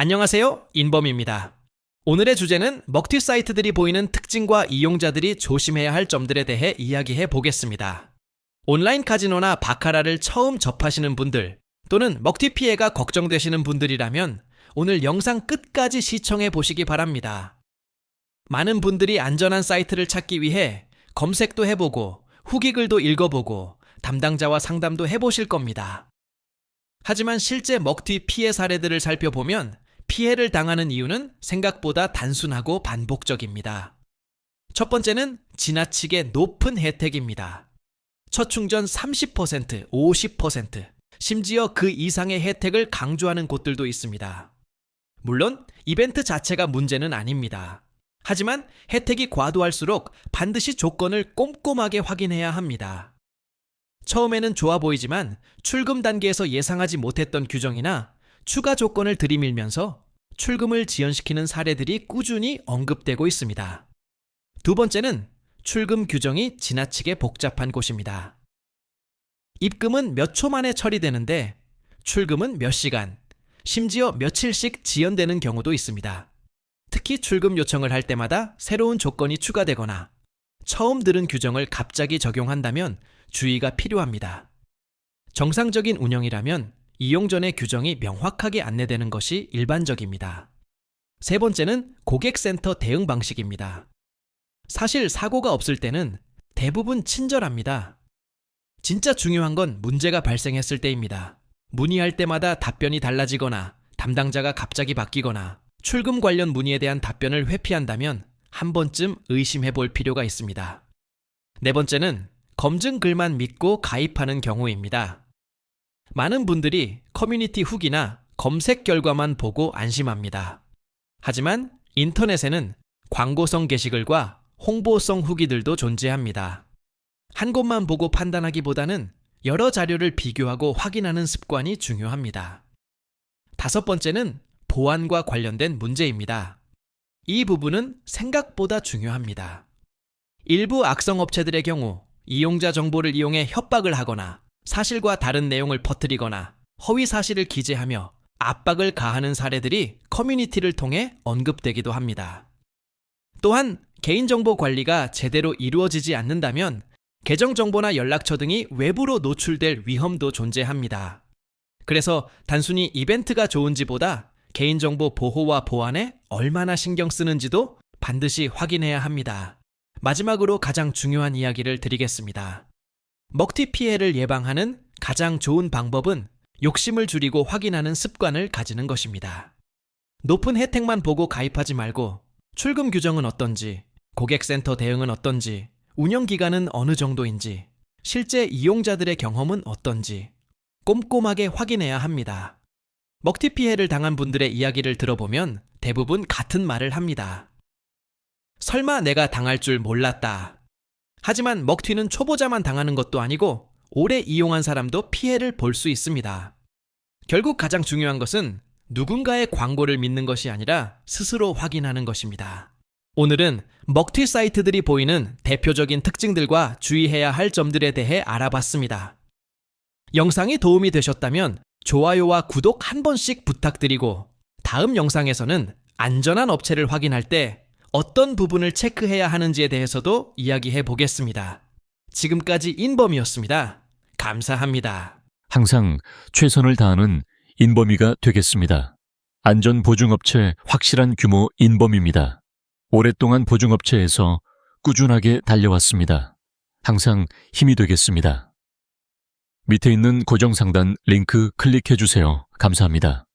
안녕하세요, 인범입니다. 오늘의 주제는 먹튀 사이트들이 보이는 특징과 이용자들이 조심해야 할 점들에 대해 이야기해 보겠습니다. 온라인 카지노나 바카라를 처음 접하시는 분들 또는 먹튀 피해가 걱정되시는 분들이라면 오늘 영상 끝까지 시청해 보시기 바랍니다. 많은 분들이 안전한 사이트를 찾기 위해 검색도 해보고 후기글도 읽어보고 담당자와 상담도 해보실 겁니다. 하지만 실제 먹튀 피해 사례들을 살펴보면 피해를 당하는 이유는 생각보다 단순하고 반복적입니다. 첫 번째는 지나치게 높은 혜택입니다. 첫 충전 30%, 50%, 심지어 그 이상의 혜택을 강조하는 곳들도 있습니다. 물론 이벤트 자체가 문제는 아닙니다. 하지만 혜택이 과도할수록 반드시 조건을 꼼꼼하게 확인해야 합니다. 처음에는 좋아 보이지만 출금 단계에서 예상하지 못했던 규정이나 추가 조건을 들이밀면서 출금을 지연시키는 사례들이 꾸준히 언급되고 있습니다. 두 번째는 출금 규정이 지나치게 복잡한 곳입니다. 입금은 몇 초 만에 처리되는데 출금은 몇 시간, 심지어 며칠씩 지연되는 경우도 있습니다. 특히 출금 요청을 할 때마다 새로운 조건이 추가되거나 처음 들은 규정을 갑자기 적용한다면 주의가 필요합니다. 정상적인 운영이라면 이용 전에 규정이 명확하게 안내되는 것이 일반적입니다. 세 번째는 고객센터 대응 방식입니다. 사실 사고가 없을 때는 대부분 친절합니다. 진짜 중요한 건 문제가 발생했을 때입니다. 문의할 때마다 답변이 달라지거나 담당자가 갑자기 바뀌거나 출금 관련 문의에 대한 답변을 회피한다면 한 번쯤 의심해 볼 필요가 있습니다. 네 번째는 검증 글만 믿고 가입하는 경우입니다. 많은 분들이 커뮤니티 후기나 검색 결과만 보고 안심합니다. 하지만 인터넷에는 광고성 게시글과 홍보성 후기들도 존재합니다. 한 곳만 보고 판단하기보다는 여러 자료를 비교하고 확인하는 습관이 중요합니다. 다섯 번째는 보안과 관련된 문제입니다. 이 부분은 생각보다 중요합니다. 일부 악성 업체들의 경우 이용자 정보를 이용해 협박을 하거나 사실과 다른 내용을 퍼뜨리거나 허위 사실을 기재하며 압박을 가하는 사례들이 커뮤니티를 통해 언급되기도 합니다. 또한 개인정보 관리가 제대로 이루어지지 않는다면 계정 정보나 연락처 등이 외부로 노출될 위험도 존재합니다. 그래서 단순히 이벤트가 좋은지보다 개인정보 보호와 보안에 얼마나 신경 쓰는지도 반드시 확인해야 합니다. 마지막으로 가장 중요한 이야기를 드리겠습니다. 먹튀 피해를 예방하는 가장 좋은 방법은 욕심을 줄이고 확인하는 습관을 가지는 것입니다. 높은 혜택만 보고 가입하지 말고 출금 규정은 어떤지, 고객센터 대응은 어떤지, 운영기간은 어느 정도인지, 실제 이용자들의 경험은 어떤지 꼼꼼하게 확인해야 합니다. 먹튀 피해를 당한 분들의 이야기를 들어보면 대부분 같은 말을 합니다. 설마 내가 당할 줄 몰랐다. 하지만 먹튀는 초보자만 당하는 것도 아니고 오래 이용한 사람도 피해를 볼 수 있습니다. 결국 가장 중요한 것은 누군가의 광고를 믿는 것이 아니라 스스로 확인하는 것입니다. 오늘은 먹튀 사이트들이 보이는 대표적인 특징들과 주의해야 할 점들에 대해 알아봤습니다. 영상이 도움이 되셨다면 좋아요와 구독 한 번씩 부탁드리고 다음 영상에서는 안전한 업체를 확인할 때 어떤 부분을 체크해야 하는지에 대해서도 이야기해 보겠습니다. 지금까지 인범이었습니다. 감사합니다. 항상 최선을 다하는 인범이가 되겠습니다. 안전보증업체 확실한 규모 인범입니다. 오랫동안 보증업체에서 꾸준하게 달려왔습니다. 항상 힘이 되겠습니다. 밑에 있는 고정상단 링크 클릭해주세요. 감사합니다.